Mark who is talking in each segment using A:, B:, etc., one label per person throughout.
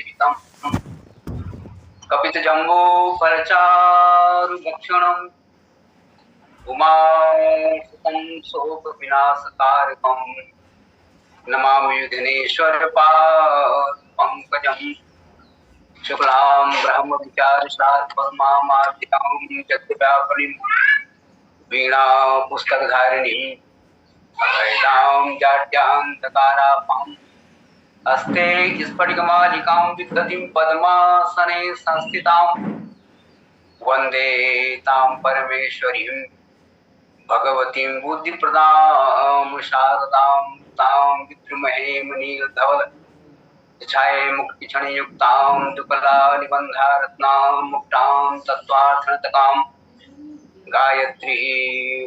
A: सेवितम् कपितजम्बू फलचारु भक्षणम् उमासुतं शोकविनाशकारकम् नमामि विघ्नेश्वर पंकजम् शुक्लां ब्रह्म विचारसार परमाद्यां जगद्व्यापिनीं वीणा पुस्तकधारिणीं अभयदां जाड्यान्तकारापां हस्ते स्फटिकमालिकां विदधतीं पद्मासने संस्थितां वन्दे तां परमेश्वरीं भगवतीं बुद्धिप्रदां शारदां तां विद्रुमहे मनीलधवल छाये मुक्तिक्षणयुक्तां दुकलानिबन्धारत्नां मुक्तां तत्त्वार्थनतकां गायत्री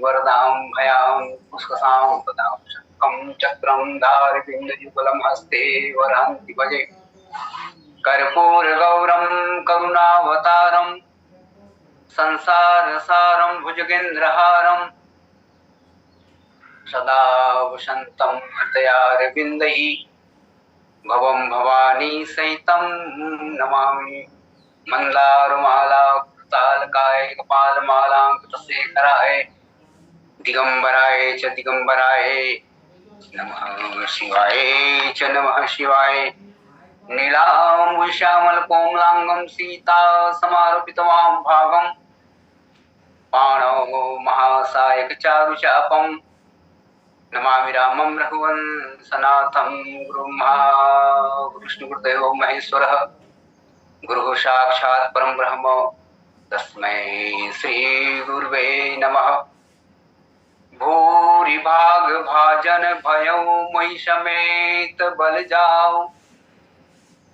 A: वरदां भयां पुष्कसां पदां शङ्खं चक्रं धारविन्दयुगलं हस्ते वरन्ति भजे कर्पूरगौरं करुणावतारं संसारसारं भुजगेन्द्रहारं सदा वसन्तं हृदयारविन्दैः भवं भवानी सहितं नमामि मंदारमाला तालकाय कपालमालां कृतशेखराय दिगंबराय च दिगंबराय नमः शिवाय च नमः शिवाय नीलाम्बुश्यामलकोमलांगं सीता समारोपितवां भागं पाणौ महासायकचारुचापं नमामि रामं रघुवंशनाथं ब्रह्मा विष्णुगुरुदेवो महेश्वरः गुरुः साक्षात् परं ब्रह्म तस्मै श्री गुरुवे नमः। भूरि भाग भाजन भयौ मयि समेत बल जाओ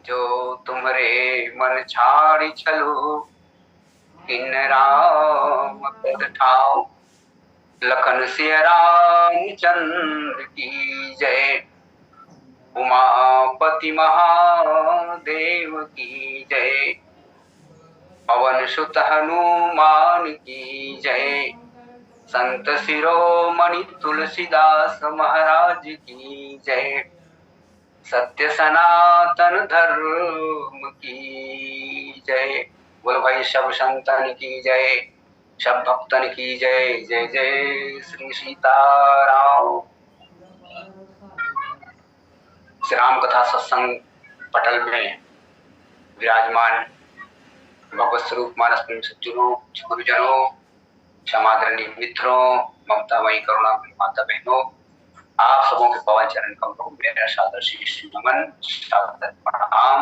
A: जो तुम्हारे मन छाड़ी छलो किन राम पद ठाओ लखन सिया रामचंद्र की जय उमापति महादेव की जय पवन सुत हनुमान की जय संत शिरोमणि तुलसीदास महाराज की जय सत्य सनातन धर्म की जय। बोल भाई सब संतन की जय सब भक्तन की जय जय जय श्री सीताराम। श्री राम कथा सत्संग पटल में विराजमान भगवत स्वरूप मानस प्रेम सज्जनों गुरुजनों क्षमादरणीय मित्रों ममतामयी करुणा माता बहनों आप सबों के पवन चरण कमलों में मेरा सादर शीश नमन सादर प्रणाम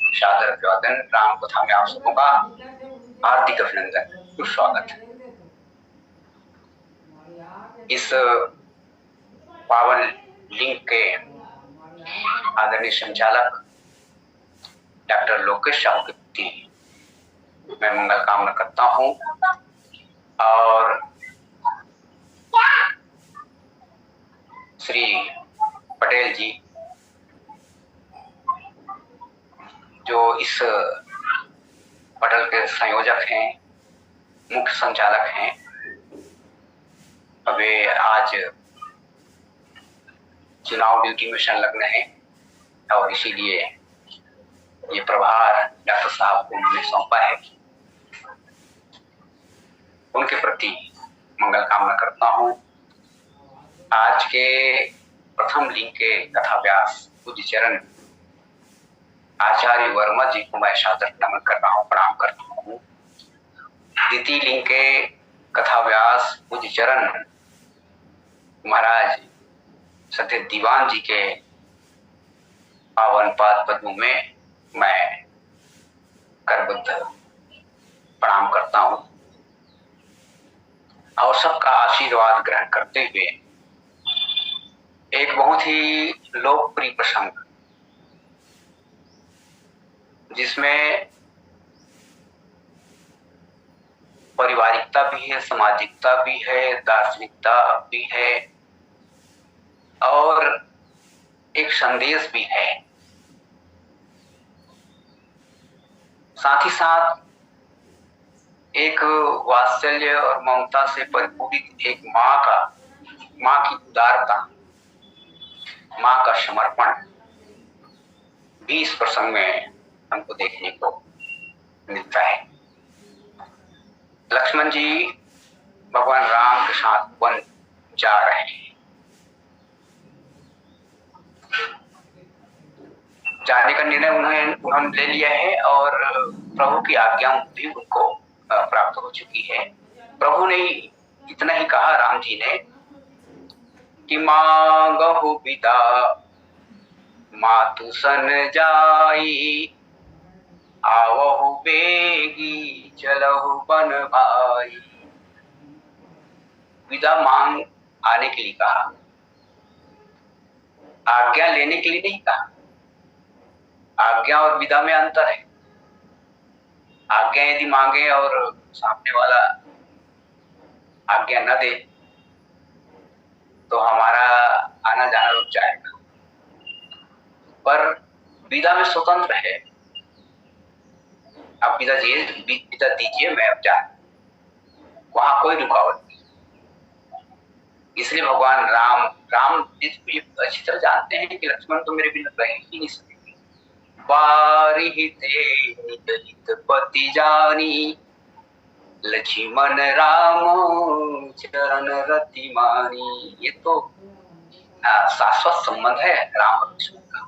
A: सादर अभिवादन। राम कथा में आप सबों का हार्दिक अभिनंदन सुस्वागत। इस पावन लिंक के आदरणीय संचालक डॉक्टर लोकेश साहू के प्रति मैं मंगल कामना करता हूं और श्री पटेल जी जो इस पटल के संयोजक हैं मुख्य संचालक हैं वे आज चुनाव ड्यूटी में संलग्न है और इसीलिए ये प्रभार डॉक्टर साहब को उन्होंने सौंपा है। उनके प्रति मंगल कामना करता हूं। आज के प्रथम लिंग के कथा व्यास पूज्य चरण आचार्य वर्मा जी को मैं सादर नमन कर रहा हूं प्रणाम करता हूं। द्वितीय लिंग के कथा व्यास पूज्य चरण महाराज सत्य दीवान जी के पावन पाद पद्मों में मैं करबद्ध प्रणाम करता हूं और सबका आशीर्वाद ग्रहण करते हुए एक बहुत ही लोकप्रिय प्रसंग जिसमें पारिवारिकता भी है सामाजिकता भी है दार्शनिकता भी है और एक संदेश भी है। साथ ही साथ एक वात्सल्य और ममता से परिपूरित एक माँ की उदारता, माँ का समर्पण भी इस प्रसंग में हमको देखने को मिलता है। लक्ष्मण जी भगवान राम के साथ वन जा रहे हैं। जाने का निर्णय उन्होंने ले लिया है और प्रभु की आज्ञा भी उनको प्राप्त हो चुकी है। प्रभु ने इतना ही कहा, राम जी ने, कि मांगहु विदा मातु सन जाई, आवहु बेगी चलहु बन भाई। विदा मांग आने के लिए कहा, आज्ञा लेने के लिए नहीं कहा। आज्ञा और विदा में अंतर है। आज्ञा यदि मांगे और सामने वाला आज्ञा न दे तो हमारा आना जाना रुक जाएगा, पर विदा में स्वतंत्र है। आप विदा दीजिए, मैं अब जा, वहां कोई रुकावट नहीं। इसलिए भगवान राम अच्छी तरह जानते हैं कि लक्ष्मण तो मेरे बिना रह ही नहीं सकते। बारिहिते निहित पति जानी, लक्ष्मण राम चरण रति मानी। ये तो शाश्वत संबंध है राम और लक्ष्मण का।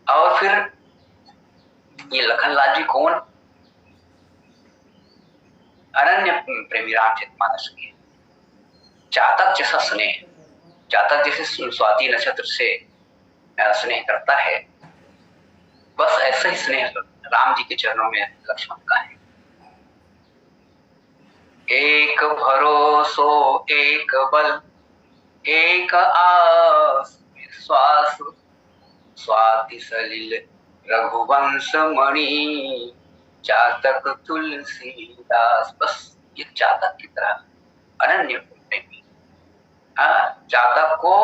A: और फिर ये लखनलाल जी कौन? अनन्य प्रेमी रामचरितमानस के चातक जैसा स्नेह, चातक जैसे स्वाति नक्षत्र से स्नेह करता है, बस ऐसा ही स्नेह राम जी के चरणों में लक्ष्मण का है। एक भरोसो एक बल एक आस विश्वास, स्वाति सलिल रघुवंश मणि, चातक तुलसीदास। बस ये चातक की तरह अनन्य प्रेमी। चातक को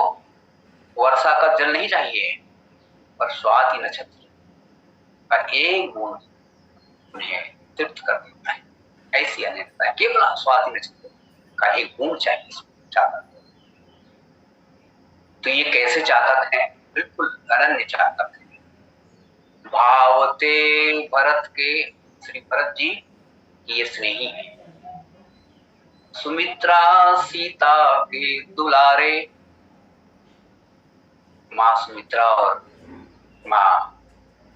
A: वर्षा का जल नहीं चाहिए, पर स्वाति नक्षत्र का एक गुण उन्हें तृप्त कर देता है। ऐसी अनन्यता है, केवल स्वाति नक्षत्र का एक गुण चाहिए चातक। तो ये कैसे चातक है? बिल्कुल अनन्य चातक है। भावते भरत के, श्री भरत जी ये स्नेही है। सुमित्रा सीता के दुलारे, माँ सुमित्रा और माँ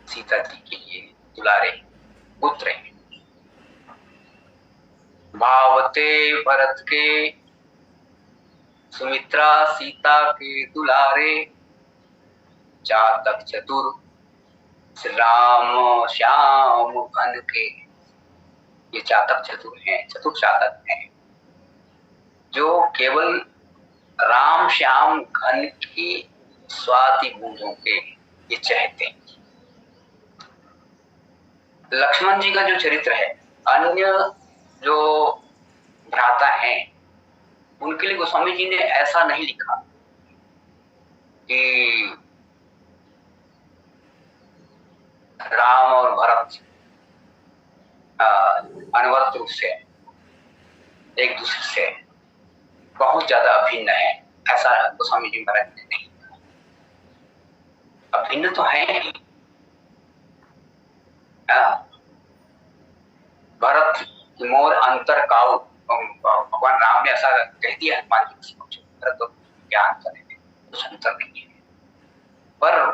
A: सीता जी के लिए दुलारे पुत्र हैं। भावते भरत के, सुमित्रा सीता के दुलारे, चातक चतुर राम श्याम घन के। ये चातक चतुर हैं, चतुर चातक हैं, जो केवल राम श्याम घन की स्वाति बूंदों के ये चाहते हैं। लक्ष्मण जी का जो चरित्र है, अन्य जो भ्राता हैं उनके लिए गोस्वामी जी ने ऐसा नहीं लिखा कि राम और भरत अनवरत रूप से एक दूसरे से बहुत ज्यादा अभिन्न है, ऐसा गोस्वामी जी महाराज ने नहीं। अभिन्न तो है ही। भरत मोर अंतर काऊ, भगवान राम ने ऐसा कह दिया हनुमान जी के समक्ष, भरत तो क्या अंतर है? कुछ अंतर नहीं है। पर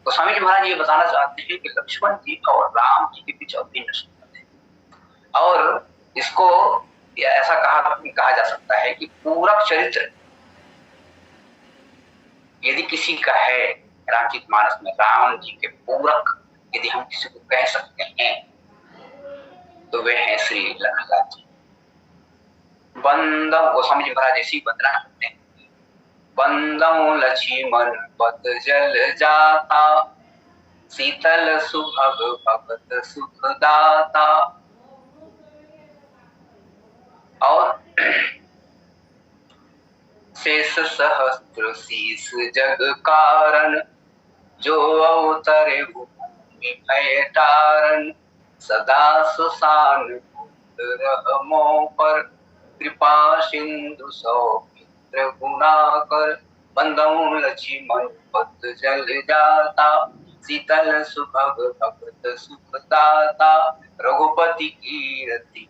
A: गोस्वामी जी महाराज ये बताना चाहते हैं कि लक्ष्मण जी और राम जी के बीच अभिन्न संबंध है। और इसको ऐसा कहा जा सकता है कि पूरक चरित्र यदि किसी का है रामचरितमानस में, राम जी के पूरक यदि हम किसी को कह सकते हैं तो वे हैं श्री लखनलाल जी। बंदम, गोस्वामी जी महाराज ऐसी वंदना करते हैं, बंदम लक्ष्मण पद जल जाता, शीतल सुभग भगत सुखदाता। और शेष सहस्त्र शीस जग कारण, जो अवतरे भूमि भय तारण, सदा सुसान रहमो पर, कृपा सिंधु सौमित्र गुणाकर। बंदम लक्ष्मण पद जल जाता, शीतल सुभग भगत सुखदाता, रघुपति कीरति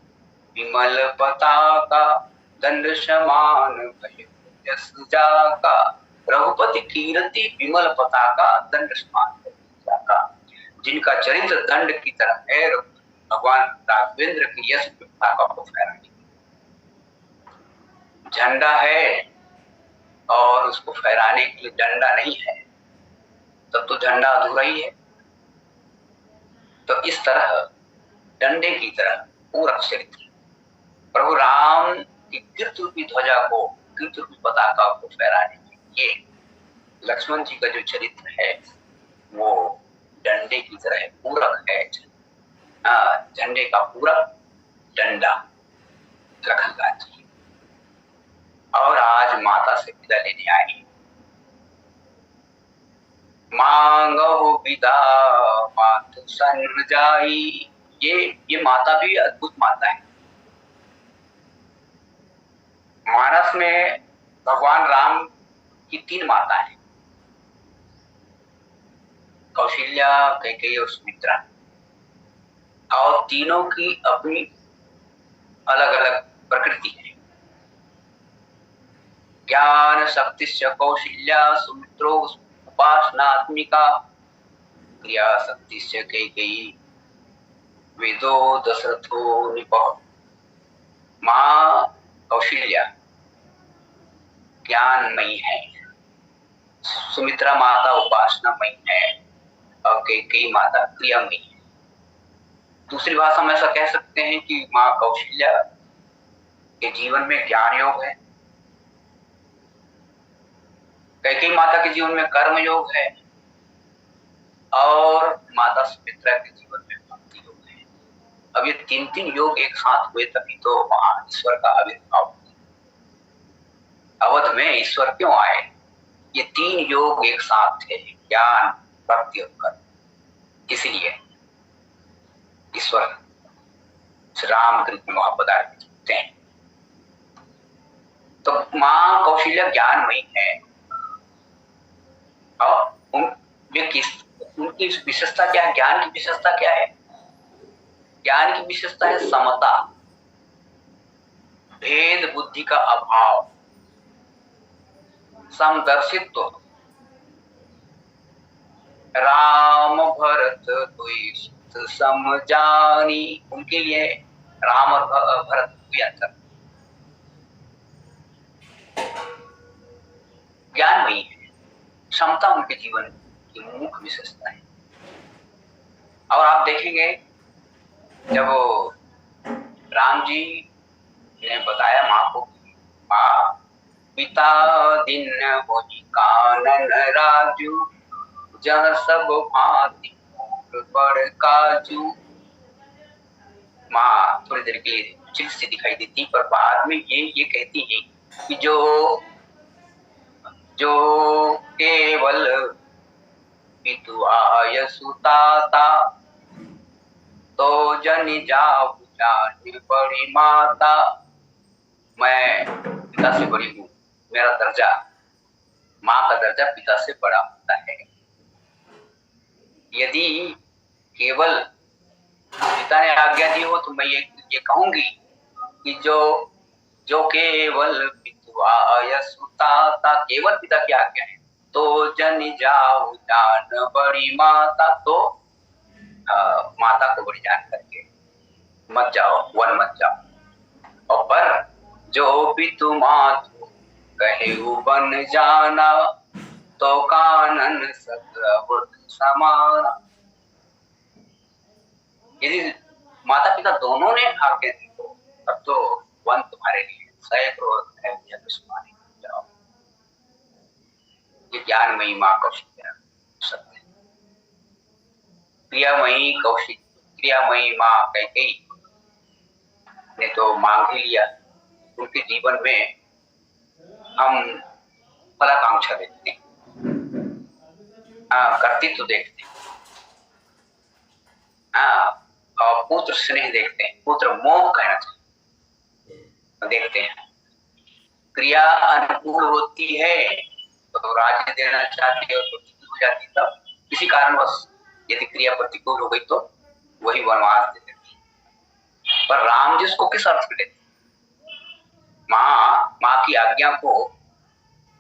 A: विमल पताका, दंड समान भय जस जाका। रघुपति कीरति विमल पताका, दंड समान भय जस जाका। जिनका चरित्र दंड की तरह है, भगवान राघवेंद्र की यश पताका को फहराने, झंडा है और उसको फहराने के लिए डंडा नहीं है, तब तो झंडा अधूरा ही है। तो इस तरह डंडे की तरह पूरा चरित्र प्रभु राम की कीर्ति रूपी ध्वजा को, कीर्ति रूपी पताका को फहराने के लिए लक्ष्मण जी का जो चरित्र है वो डंडे की तरह है, पूरक है। झंडे का पूरक डंडा लखनलाल जी। और आज माता से विदा लेने आई। मांगो विदा मातु सन जाई। ये माता भी अद्भुत माता है। मानस में भगवान राम की 3 माता है, कौशल्या, कैकेयी और सुमित्रा, और तीनों की अपनी अलग अलग प्रकृति है। ज्ञान शक्ति कौशल्या सुमित्रो उपासनात्मिका, क्रिया शक्ति कैकेयी वेदो दशरथो निपः। माँ कौशल्या ज्ञानमयी है, सुमित्रा माता उपासनामयी है और कैकेयी माता क्रियामयी है। दूसरी भाषा में ऐसा कह सकते हैं कि माँ कौशल्या के जीवन में ज्ञान योग है, कैकेयी माता के जीवन में कर्म योग है और माता सुमित्रा के जीवन में भक्ति योग है। अब ये 3 योग एक साथ हुए तभी तो वहां ईश्वर का आविर्भाव हुआ। अवध में ईश्वर क्यों आए? ये 3 योग एक साथ थे, ज्ञान, भक्ति और कर्म। इसीलिए ईश्वर राम के रूप में वहां पधारते हैं। तो माँ कौशल्या ज्ञानमयी है और उनकी विशेषता क्या है? ज्ञान की विशेषता क्या है? ज्ञान की विशेषता है समता, भेद बुद्धि का अभाव, समदर्शित्व। राम भरत दुई सुत समजानी, उनके लिए राम और भरत कोई अंतर। ज्ञानमयी है, क्षमता उनके जीवन की मुख्य विशेषता है। और आप देखेंगे जब राम जी ने बताया माँ को, माँ पिता दिन होई कानन राजू, जह सब भांति बड़ काजू। माँ थोड़ी देर के लिए चिल से दिखाई देती, पर बाद में ये कहती है कि जो केवल पितु आय सुताता, तो जन जाऊ जान बड़ी माता। मैं पिता से बड़ी हूँ, मेरा दर्जा, माँ का दर्जा पिता से बड़ा होता है। यदि केवल पिता ने आज्ञा दी हो तो मैं ये कहूंगी कि जो केवल पितु आय सुताता, केवल पिता की आज्ञा है, तो जन जाऊ जान बड़ी माता। तो माता को बड़ी जान करके मत जाओ, वन मत जाओ। और पर जो पितु मातु कहे बन जाना, तो कानन सत समाना। यदि माता पिता दोनों ने आज्ञा दी हो तब तो वन तुम्हारे लिए, सैकड़ों जाओ। ये ज्ञानमयी माँ कौशिल्या सत्य। क्रियामयी क्रियामयी माँ कैकेयी ने तो मांग ही लिया। उनके जीवन में हम फलाकांक्षा देखते हैं, कर्तृत्व देखते हैं, और पुत्र स्नेह देखते हैं, पुत्र मोह कहना चाहिए देखते हैं। क्रिया अनुकूल होती है तो राज्य देना चाहती है और हो जाती तब किसी कारणवश यदि क्रिया प्रतिकूल हो गई तो वही वनवास दे देती। पर राम जी उसको किस अर्थ में देते? माँ की आज्ञा को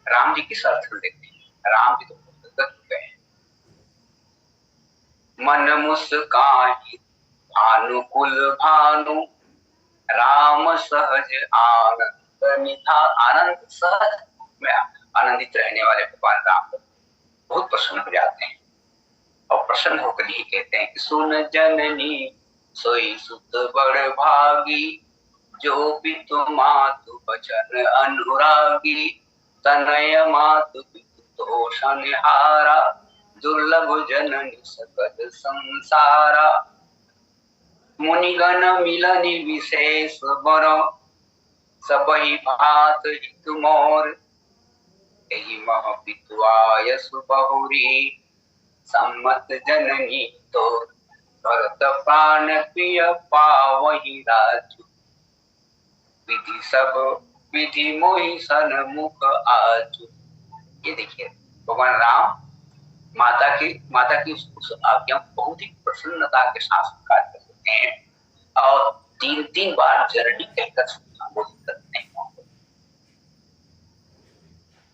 A: राम जी किस अर्थ में देते हैं? राम जी तो गदगद हो गए। मन मुस्काई भानुकुल भानु राम सहज आनंद निधा। आनंद सहज में आनंदित रहने वाले भगवान राम बहुत प्रसन्न हो जाते हैं और प्रसन्न होकर ही कहते हैं कि सुन जननी सोई सुत बड़ भागी जो पितु मातु बचन अनुरागी तनय मातु पितु तोषण हारा दुर्लभ जननी सकल संसारा मुनिगण मिलनि विशेष बर सबहि भात हित मोर एहि मह पितुआय सुबहुरी सम्मत जननी तो भरत प्राण प्रिय पावहि राजू विधि सब विधि मोहि सन्मुख आजू। ये देखिए भगवान राम माता की उस आज्ञा बहुत ही प्रसन्नता के साथ स्वीकार करते हैं और 3 बार जननी कहकर संबोधित करते हैं।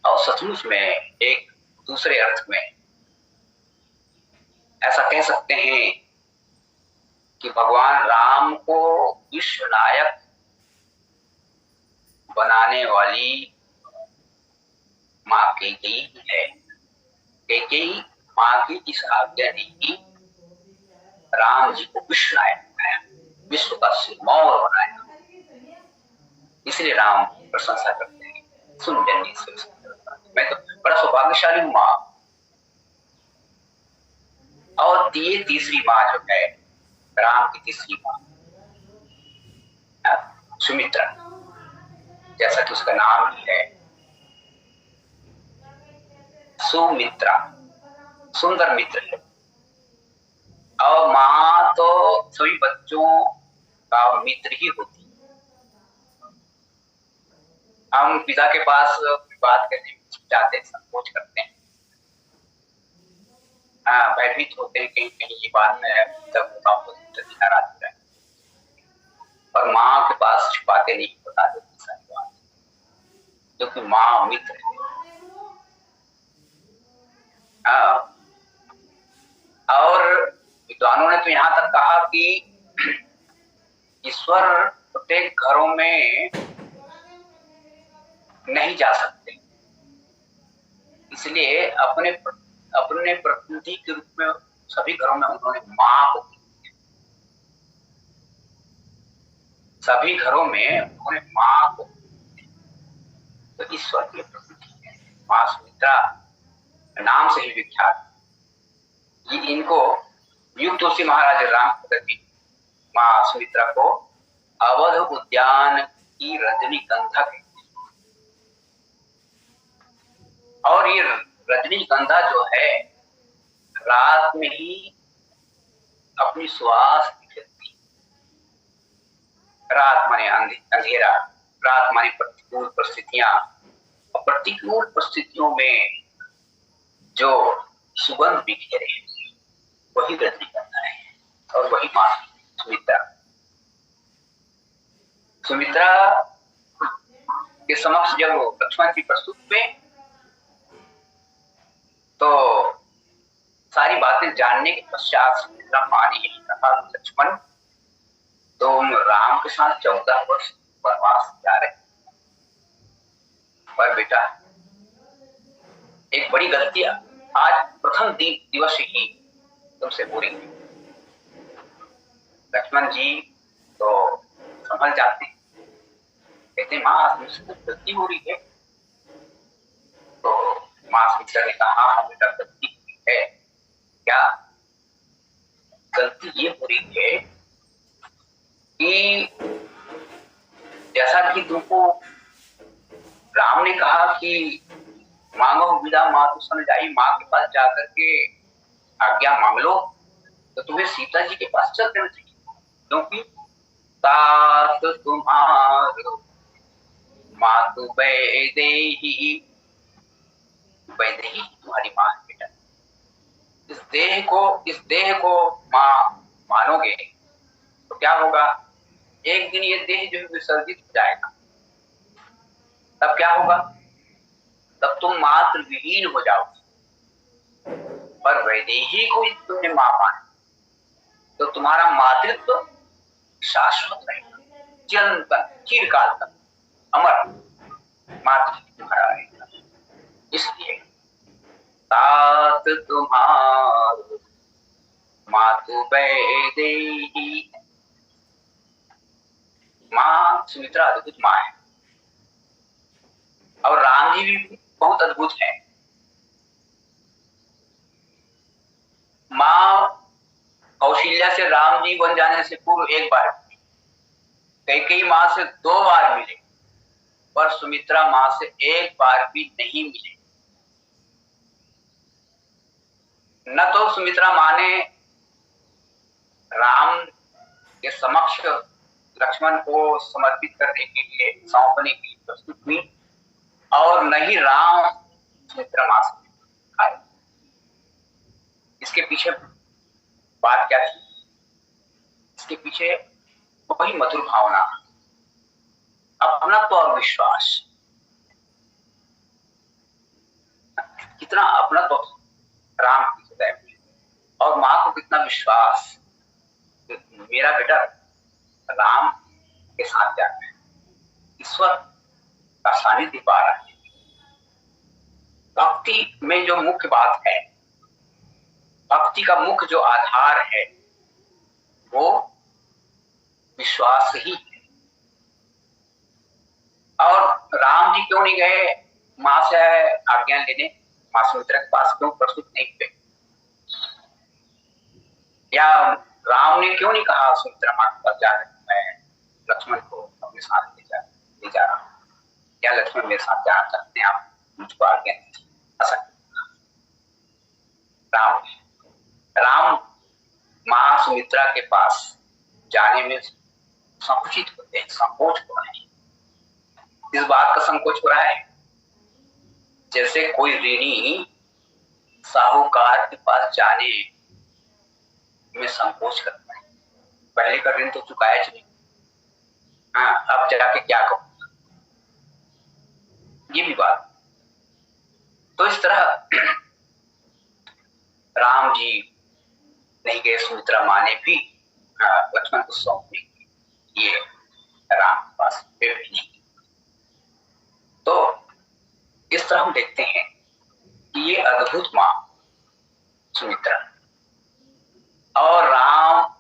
A: और सचमुच में एक दूसरे अर्थ में ऐसा कह सकते हैं कि भगवान राम को विश्व नायक बनाने वाली माँ कैकेयी है। कैकेयी माँ की इस आज्ञा ने ही राम जी को विश्व नायक बनाया, विश्व का सिरमौर बनाया। इसलिए राम प्रशंसा करते हैं सुन जननी से। मैं तो बड़ा सौभाग्यशाली हूँ माँ। और ये तीसरी माँ जो है राम की तीसरी माँ सुमित्रा, जैसा कि उसका नाम ही है सुमित्रा, सुंदर मित्र है। और माँ तो सभी बच्चों का मित्र ही होती है। हम पिता के पास बात करने जाते हैं, संकोच करते हैं, भयभीत होते हैं कहीं कहीं ये बात मैं जब नाराज हो जाए। और माँ के पास छुपाते नहीं, बता देती सारी बात, क्योंकि माँ मित्र है। और विद्वानों ने तो यहाँ तक कहा कि ईश्वर प्रत्येक घरों में नहीं जा सकते, इसलिए अपने प्रतिनिधि के रूप में सभी घरों में उन्होंने माँ को, सभी घरों में उन्होंने माँ को, तो ईश्वर की प्रतिनिधि है। माँ सुमित्रा नाम से ही विख्यात। ये इनको युग तुलसी महाराज राम माँ सुमित्रा को अवध उद्यान की रजनीगंधा कहते हैं। और ये रजनीगंधा जो है रात में ही अपनी सुवास निकलती। रात माने अंधेरा, रात माने प्रतिकूल परिस्थितियां, और प्रतिकूल परिस्थितियों में जो सुगंध बिखेरे वही रजनीगंधा है और वही माँ सुमित्रा के समक्ष जब लक्ष्मण जी प्रस्तुत हुए तो सारी बातें जानने के पश्चात सुमित्रा माँ ने यही कहा, लक्ष्मण तुम राम के साथ 14 वर्ष वनवास जा रहे, पर बेटा एक बड़ी गलती आज प्रथम दिवस ही तुमसे पूरी हुई। लक्ष्मण जी तो संभल जाते, कहते माँ मुझसे कुछ गलती हो रही है। तो माँ सुमित्रा ने कहा हाँ बेटा गलती हुई है। क्या गलती ये हो रही है कि जैसा कि तुमको राम ने कहा कि मांगो विदा मातु सन जाई, माँ के पास जाकर के आज्ञा मांग लो, तो तुम्हें सीता जी के पास चल देना चाहिए, क्योंकि तात तुम्हारो मातु वैदेही, वैदेही तुम्हारी माँ बेटा। इस देह को मानोगे तो क्या होगा? एक दिन ये देह जो है विसर्जित हो जाएगा। तब क्या होगा? तब तुम मात्र विहीन हो जाओगे। पर वैदेही को यदि तुमने मां माना तो तुम्हारा मातृत्व शाश्वत रहेगा, चिरंतन, चिरकाल तक अमर मातृत्व तुम्हारा रहेगा। इसलिए तात तुम्हार मातु वैदेही। मां सुमित्रा अद्भुत मां है और राम जी भी बहुत अद्भुत है। मां कौशल्या से राम जी बन जाने से पूर्व एक बार, कई मां से 2 बार मिले, पर सुमित्रा मां से एक बार भी नहीं मिले। न तो सुमित्रा मां ने राम के समक्ष लक्ष्मण को समर्पित करने के लिए, सौंपने के लिए प्रस्तुत हुई, और न ही राम सुमित्रा मां से आए। इसके पीछे बात क्या थी? इसके पीछे वही मधुर भावना, अपनत्व और विश्वास। कितना अपनत्व राम की हृदय में, और मां को कितना विश्वास, मेरा बेटा राम के साथ जा रहा है, ईश्वर का सानिध्य पा रहा है। भक्ति में जो मुख्य बात है, भक्ति का मुख्य जो आधार है, वो विश्वास ही है। और राम जी क्यों नहीं गए मां से आज्ञा लेने? मां सुमित्रा के पास क्यों प्रस्तुत नहीं हुए? या राम ने क्यों नहीं कहा सुमित्रा मां के पास जाकर मैं लक्ष्मण को अपने साथ ले जा रहा हूं, या लक्ष्मण मेरे साथ जाना चाहते हैं, आप मुझको आज्ञा दीजिए? राम मां सुमित्रा के पास जाने में संकुचित होते हैं, संकोच हो रहे हैं। इस बात का संकोच हो रहा है जैसे कोई ऋणी साहूकार के पास जाने में संकोच करता है। पहले का ऋण तो चुकाया नहीं, अब जाके क्या कहूंगा, ये भी बात। तो इस तरह राम जी नहीं गए, सुमित्रा मां ने भी लक्ष्मण को सौंपने के लिए राम के पास भी नहीं। तो इस तरह हम देखते हैं कि ये अद्भुत मां सुमित्रा, और राम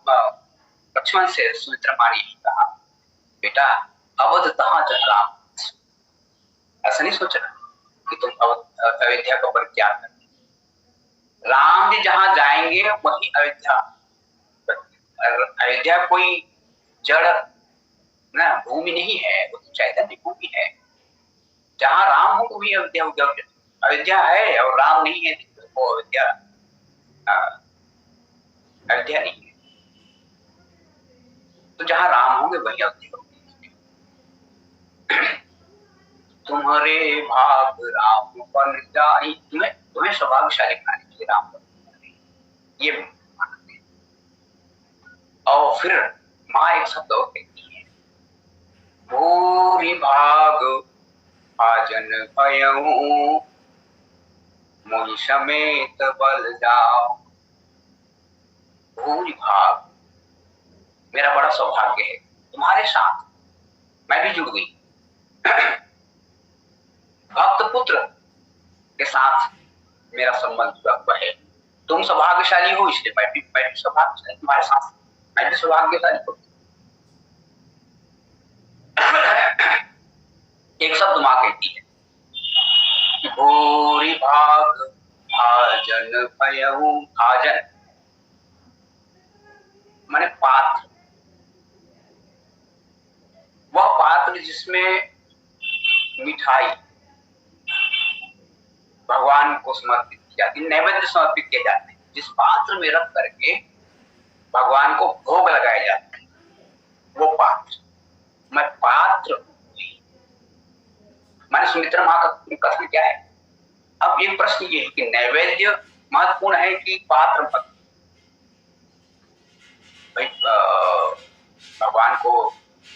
A: लक्ष्मण से सुमित्रा मां ने कहा, बेटा अवध तहां जह राम। ऐसा नहीं सोचना कि तुम अयोध्या का परित्याग कर, राम जी जहां जाएंगे वही अयोध्या। अयोध्या कोई जड़ ना भूमि नहीं है, वो तो चैतन्य भूमि है। जहां राम हो वही अयोध्या हो। अयोध्या है और राम नहीं है तो वो अयोध्या नहीं है। तो जहां राम होंगे वही अयोध्या होगी। तुम्हारे भाग राम पर जाई, तुम्हें सौभाग्यशाली बनाने के लिए राम पर ये मानते हैं। और फिर मां एक शब्द और कहती है, भूरि भाग आजन भयऊ मोहि समेत बल जाओ। भूरि भाग, मेरा बड़ा सौभाग्य है तुम्हारे साथ, मैं भी जुड़ गई। भक्त पुत्र के साथ मेरा संबंध जुड़ा हुआ है। तुम सौभाग्यशाली हो इसलिए मैं भी सौभाग्यशाली तुम्हारे साथ, मैं भी सौभाग्यशाली हूं। एक शब्द मां कहती है कि भूरि भाग भाजन भयऊ। भाजन माने पात्र, वह पात्र जिसमें मिठाई भगवान को समर्पित की जाती, नैवेद्य समर्पित किए जाते हैं, जिस पात्र में रख करके भगवान को भोग लगाए जाते हैं, वो पात्र। मैं पात्र माने सुमित्रा मां का कथन क्या है? अब एक प्रश्न ये है कि नैवेद्य महत्वपूर्ण है कि पात्र भक्ति, भाई भगवान को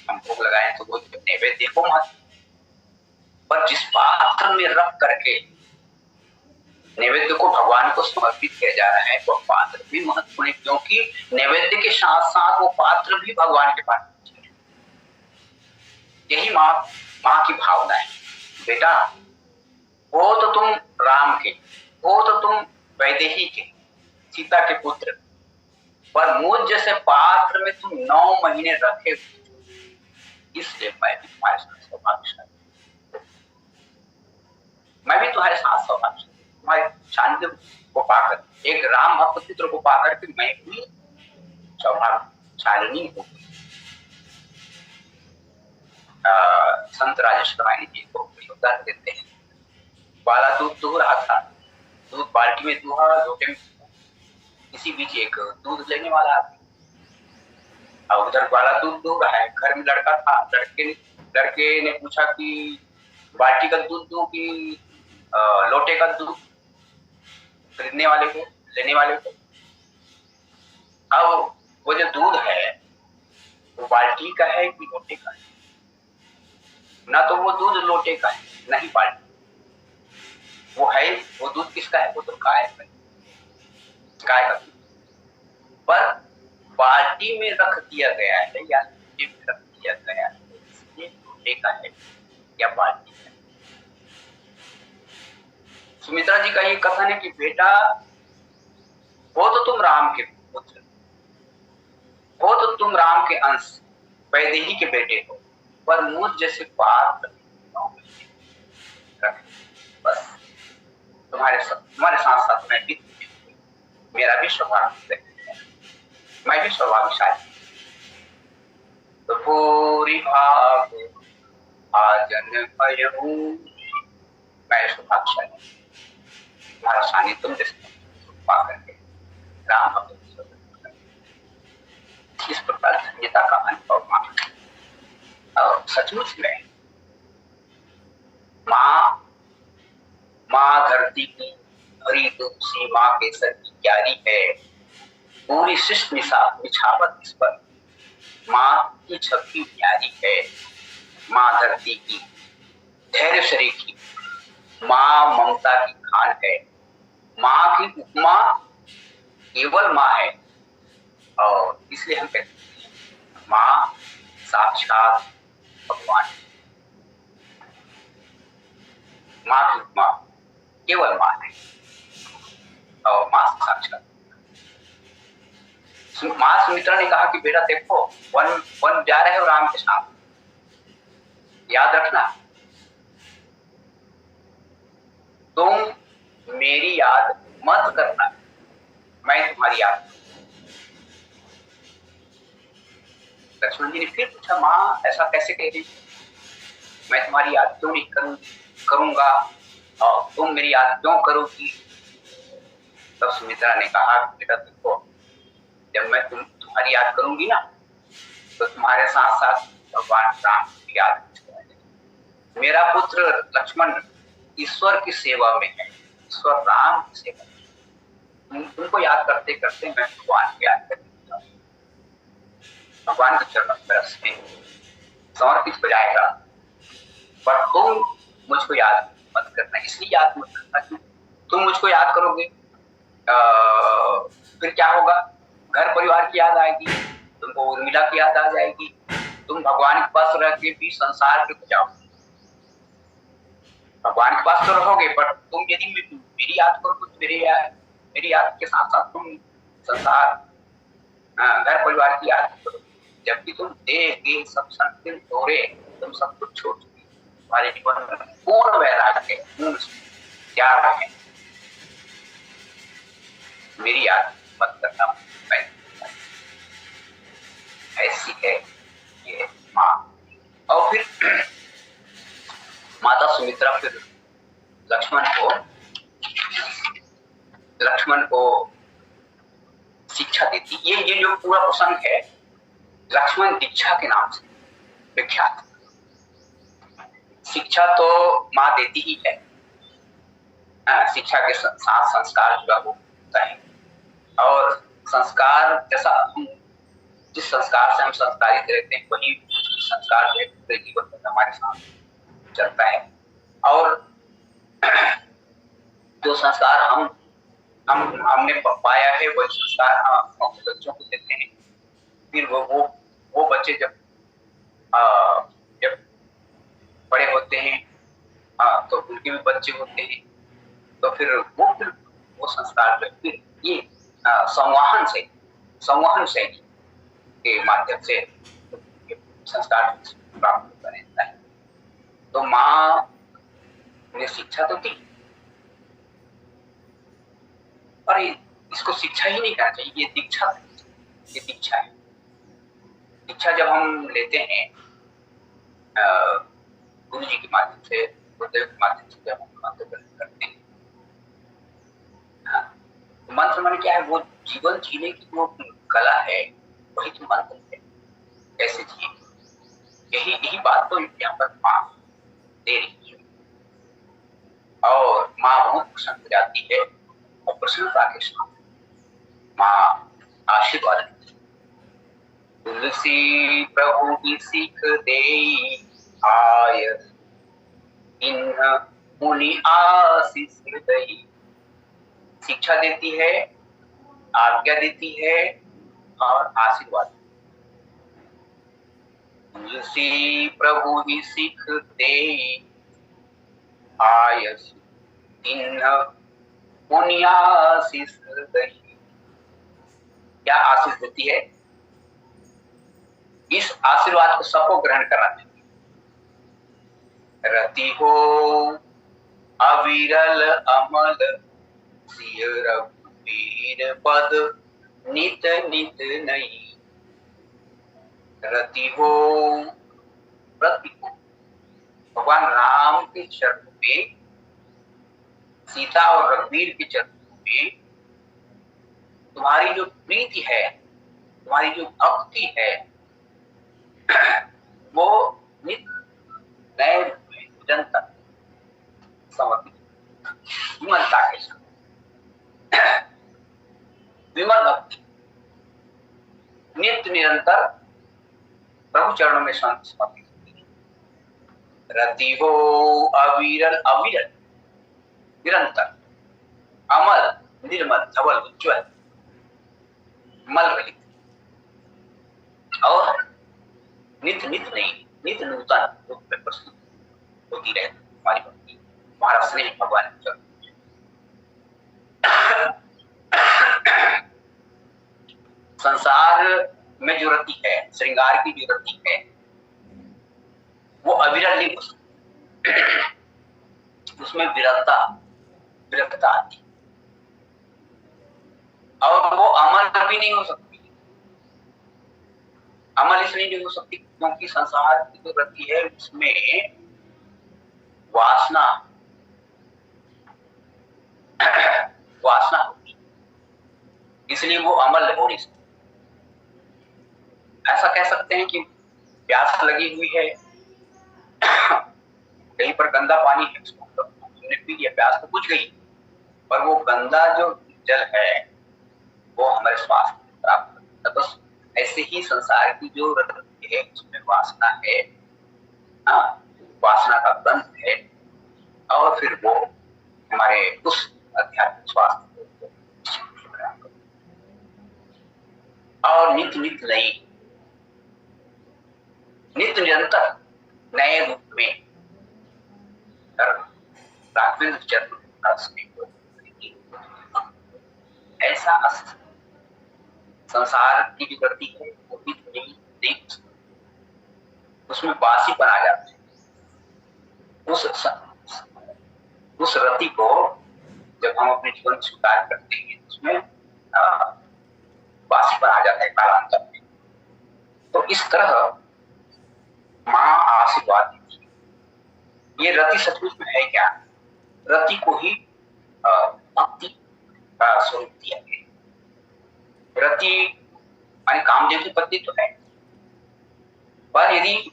A: हम भोग लगाएं तो वो नैवेद्य को महत्व, पर जिस पात्र में रख करके नैवेद्य को भगवान को समर्पित किया जा रहा है वो पात्र भी महत्वपूर्ण है, क्योंकि नैवेद्य के साथ साथ वो पात्र भी भगवान के पास। यही माँ की भावना है, बेटा हो तो तुम राम के, हो तो तुम वैदेही के, सीता के पुत्र, पर मुझ जैसे पात्र में तुम 9 महीने रखे, इसलिए मैं भी तुम्हारे साथ सौभाग्यशाली, मैं भी तुम्हारे साथ सौभाग्यशाली, तुम्हारे शांति को पाकर, एक राम भक्त पुत्र को पाकर के मैं भी सौभाग्यशालिनी हूँ। संत राजेश रामायण जी को उदाहरण देते हैं, बाला दूध दूह रहा था, दूध बाल्टी में दूहा, लोटे में, इसी बीच एक दूध लेने वाला आदमी, और उधर बाला दूध दूह रहा है, घर में लड़का था, लड़के ने पूछा कि बाल्टी का दूध दूं कि लोटे का दूध, खरीदने वाले को, लेने वाले को। अब वो जो दूध है वो बाल्टी का है कि लोटे का है? ना तो वो दूध लोटे का है, ना ही बाल्टी, वो है, वो दूध किसका है? वो तो गाय का, गाय का दूध, पर बाल्टी में रख दिया गया है या लोटे में रख दिया गया है, इसलिए लोटे का है या बाल्टी का है। सुमित्रा जी का ये कथन है कि बेटा हो तो तुम राम के पुत्र, हो तो तुम राम के अंश, वैदेही के बेटे हो, पर मुझ जैसे पात्र बस तुम्हारे साथ साथ मैं भी, मेरा भी सौभाग्य, मैं भी सौभाग्यशाली। तो पूरी भाग आजन भयहूं, मैं सौभाग्यशाली, तुम्हारा सानिध्य तुम जैसे पा करके राम भक्त, इस प्रकार धन्यता का अनुभव मांगना। और सचमुच में माँ धरती की हरी दूध सी माँ के सर की क्यारी है, पूरी शिष्ट निछावत इस पर माँ की छवि न्यारी है। माँ धरती की धैर्य शरीर की, माँ ममता की खान है, माँ की उपमा केवल माँ है, और इसलिए हम कहते हैं माँ साक्षात भगवान, माँ की उपमा केवल माँ है और माँ साक्षात। माँ सुमित्रा ने कहा कि बेटा देखो, वन जा रहे हो राम के साथ, याद रखना तुम मेरी याद मत करना, मैं तुम्हारी याद। लक्ष्मण जी ने फिर पूछा, माँ ऐसा कैसे कह रही, मैं तुम्हारी याद क्यों नहीं करूंगा और तुम मेरी याद क्यों करोगी? तब सुमित्रा ने कहा, बेटा देखो, जब मैं तुम्हारी याद करूंगी ना, तो तुम्हारे साथ साथ भगवान राम की याद करूंगी। मेरा पुत्र लक्ष्मण ईश्वर की सेवा में है, ईश्वर राम की सेवा में, तुमको याद करते करते मैं भगवान की याद करती हूँ, भगवान के चरणों में समर्पित हो जाएगा। पर तुम मुझको याद मत करना, इसलिए याद मत करना कि तुम मुझको याद करोगे फिर क्या होगा, घर परिवार की याद आएगी, तुमको उर्मिला की याद आ जाएगी, तुम भगवान के पास रह के भी संसार के जाओगे। भगवान के पास तो रहोगे, पर तुम यदि मेरी याद करो तो मेरी याद के साथ साथ तुम संसार, घर परिवार की याद करो, जबकि तुम देह सब संकीर्ण तोड़े, तुम सब कुछ छोड़ चुके, तुम्हारे जीवन में पूर्ण वैराग्य है, पूर्ण त्याग है, मेरी याद मत करना। ऐसी है ये माँ। और फिर माता सुमित्रा फिर लक्ष्मण को शिक्षा देती। ये जो पूरा प्रसंग है लक्ष्मण दीक्षा के नाम से विख्यात। शिक्षा तो माँ देती ही है, शिक्षा के साथ संस्कार जुड़ा हो, होता है। और संस्कार जैसा हम जिस संस्कार से हम संस्कारित रहते हैं वही संस्कार जो है पूरे जीवन में हमारे साथ चलता है। और जो संस्कार हमने पाया है वही संस्कार हम अपने बच्चों को देते हैं। फिर वो बच्चे जब बड़े होते हैं तो उनके भी बच्चे होते हैं, तो फिर वो संस्कार जो फिर ये संवहन शैली के माध्यम से संस्कार प्राप्त होता रहता है। तो माँ ने शिक्षा तो दी, पर इसको शिक्षा ही नहीं कहना चाहिए, ये दीक्षा है। दीक्षा जब हम लेते हैं गुरु जी के माध्यम से, गुरुदेव के माध्यम से जब हम मंत्र करते हैं, मंत्र मन क्या है? वो जीवन जीने की जो कला है वही तो मंत्र है, कैसे जिए। यही बात तो यहाँ पर माँ दे रही है। और माँ बहुत प्रसन्न हो जाती है और प्रसन्नता के साथ माँ आशीर्वाद देती है। तुलसी प्रभु की सीख दे आय, इन्ह मुनि आशीष दई। शिक्षा देती है, आज्ञा देती है और आशीर्वाद। तुलसी प्रभु ही सीख दे आयस, इन्ह मुनि आशीष दई। क्या आशीष देती है? इस आशीर्वाद को सबको ग्रहण करना चाहिए। रति हो अविरल अमल, सिय रघुवीर पद नित नित नई। रति हो, रति हो भगवान राम के चरणों में, सीता और रघुवीर के चरणों में तुम्हारी जो प्रीति है, तुम्हारी जो भक्ति है, वो नित नए निरंतर समर्पित विमलता के साथ, विमल भक्ति नित्य निरंतर प्रभु चरणों में समर्पित होती है। रति हो अविरल, अविरल निरंतर, अमल निर्मल धवल उज्ज्वल मल रहित, और नित नित नहीं, नित नूतन रूप में प्रस्तुत होती रहे हमारी भक्ति, हमारा स्नेह भगवान के चरणों। संसार में जो रति है, श्रृंगार की जो रति है, वो अविरल नहीं हो सकती, उसमें विरक्ता आती, और वो अमल भी नहीं हो सकती। अमल इसलिए नहीं हो सकती क्योंकि संसार की जो रति है उसमें वासना होती, इसलिए वो अमल हो नहीं सकती। ऐसा कह सकते हैं कि प्यास लगी हुई है, कहीं पर गंदा पानी है, उसको हमने पी लिया, प्यास तो बुझ गई, पर वो गंदा जो जल है वो हमारे स्वास्थ्य खराब करता है। बस ऐसे ही संसार की जो रति है उसमें वासना है, वासना का बंध है, और फिर वो हमारे उस आध्यात्मिक स्वास्थ्य को और नित्य निरंतर नए रूप में राघवेंद्र चरण ऐसा संसार की जो गति है वो भी नहीं, उसमें बासीपन आ जाता है। उस रति को जब हम अपने जीवन में स्वीकार करते हैं उसमें बासीपन आ जाता है कालांतर में। तो इस तरह माँ आशीर्वाद देती है। ये रति सचमुच में है क्या? रति को ही भक्ति का स्वरूप दिया गया। रति माने कामदेव की पत्नी तो है, पर यदि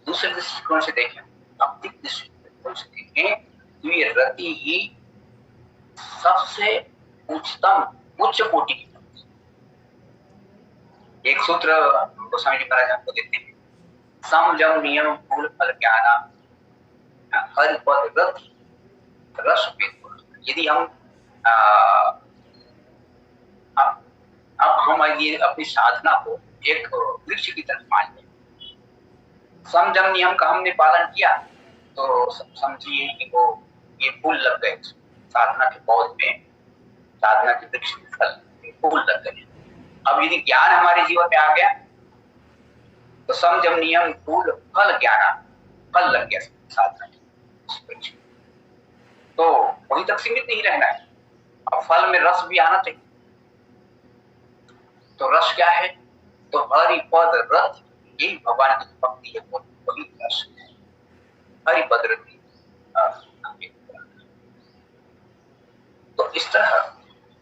A: दूसरे दृष्टिकोण से देखें, भक्ति दृष्टिकोण से देखें, तो ये रति ही सबसे उच्चतम उच्च कोटि की भक्ति। एक सूत्र गोस्वामी जी महाराज आपको देते हैं, सम जम नियम फूल फल ज्ञाना हरि पद रति रस वेद। यदि हम अब हम ये अपनी साधना को एक वृक्ष की तरफ मान लें, समझम नियम का हमने पालन किया तो समझिए कि वो ये फूल लग गए साधना के पौधे में, साधना के वृक्ष में फल फूल लग गए। अब यदि ज्ञान हमारे जीवन में आ गया तो समझम नियम फूल फल ज्ञान फल लग गया साधना के वृक्ष, तो वहीं तक सीमित नहीं रहना है, अब फल में रस भी आना चाहिए। तो रस क्या है? तो हरि पद रथ, यही भगवान की भक्ति है, वही रस है, हरि पद रति। तो इस तरह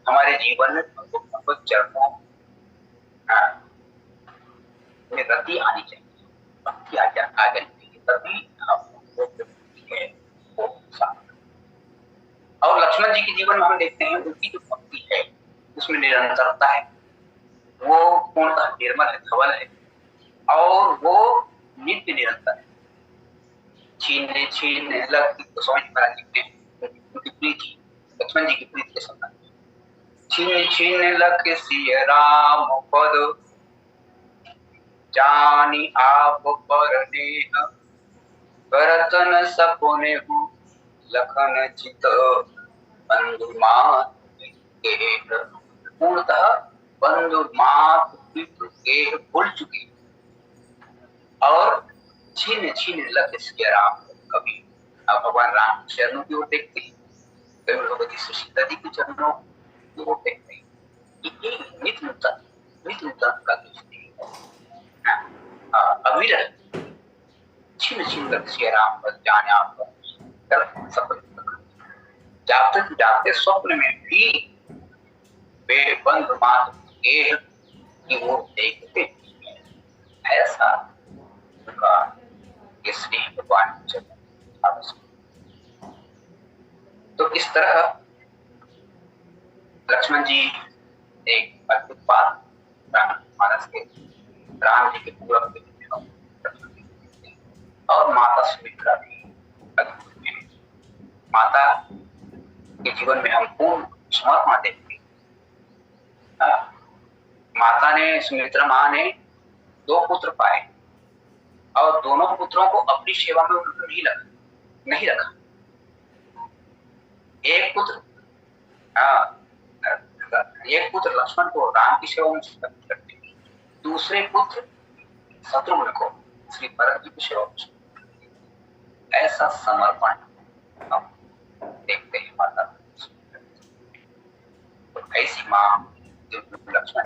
A: हमारे जीवन में भगवत चरणों में रति आनी चाहिए, भक्ति आ जानी चाहिए, तभी है वो साथ। और लक्ष्मण जी के जीवन में हम देखते हैं उनकी जो भक्ति है उसमें निरंतरता है, वो पूर्णतः निर्मल है, धवल है, और वो नित्य निरंतर है। छीनने छीनने लग गोस्वामी महाराज जी ने उनकी प्रीति, लक्ष्मण जी की प्रीति के संबंध में, छीनने छीनने लग सिय राम पद जानी आप पर नेह भरत न सपुने लखन चित बंधु मात गेह। पूर्णतः बंधु मात पितृ गेह भूल चुके और छीन छीन लग सिया राम। कभी भगवान राम के चरणों की ओर देखते हैं, कभी भगवती सुशीला जी के चरणों की ओर देखते हैं। ये नित्य नूतन का दृष्टि है, अविरल छीन छीन लग सिया राम पर जाने आप सफल जागते स्वप्न में भी वे बंधु मात गेह की ओर देखते हैं। ऐसा उनका ये स्नेह भगवान आवश्यक। तो इस तरह लक्ष्मण जी एक अद्भुत बात मानस के राम जी के पूरक और माता सुमित्रा भी अद्भुत है। माता के जीवन में हम पूर्ण समर्पण देखते हैं। माता ने, सुमित्रा माँ ने 2 पुत्र पाए और दोनों पुत्रों को अपनी सेवा में नहीं रखा। एक पुत्र लक्ष्मण को राम की सेवा में करते, दूसरे पुत्र शत्रुघ्न को श्री भरत जी की सेवा में। ऐसा समर्पण हम देखते हैं माता। तो ऐसी माँ जो लक्ष्मण